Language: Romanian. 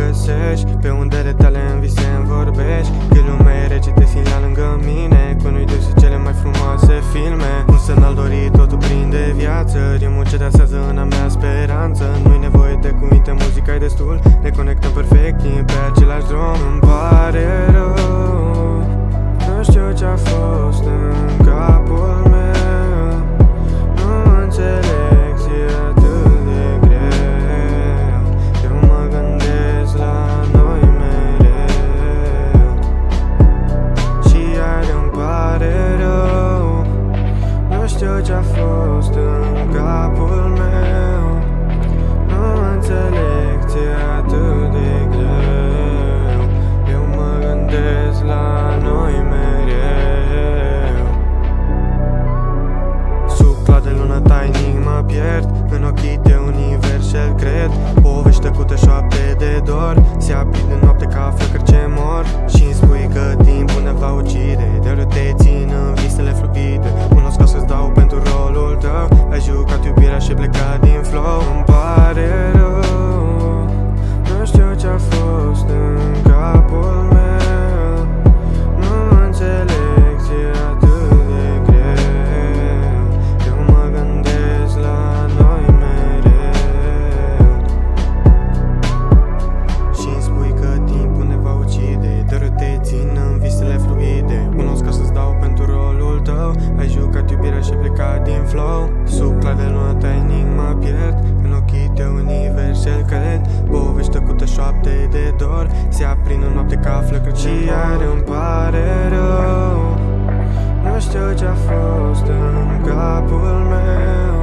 găsești pe undele tale în vise îmi vorbești. Că lumea e rece, te simt la lângă mine, cu nu-i duse cele mai frumoase filme. Un semnal dorit, totul prinde viață, rimul ce dansează în a mea speranță. Nu-i nevoie de cuvinte, muzica e destul, ne conectăm perfect pe același drum. Îmi pare rău, nu știu ce-a fost în capul meu, nu înțeleg, e atât de greu. Eu mă gândesc la noi mereu și iar îmi pare rău. Nu știu ce-a fost în capul meu, nu înțeleg, e atât de greu. Eu mă gândesc la noi mereu. Sub clar de lună tainic mă pierd în ochii de univers ce-l cred. Povești tăcute, șoapte de dor se aprind în noapte ca flăcări ce mor. Și-mi spui că timpul ne va ucide, de te țin în visele fluide. Cunosc ca să-ți dau pentru rolul tău, ai jucat iubirea și plecat din flow. Îmi pare rău, nu știu ce-a fost în capul meu, nu înțeleg, e atât de greu. Eu mă gândesc la noi mereu și-mi spui că timpul ne va ucide, dar eu te țin în visele fluide. Cunosc ca să-ți dau pentru rolul tău, ai jucat iubirea și plecat din flow. Sub clar de lună tainic mă pierd în ochii de univers ce-l cred. Povești tăcute, șoapte de dor se aprind în noapte ca flăcări și iar îmi pare rău. Nu știu ce-a fost în capul meu,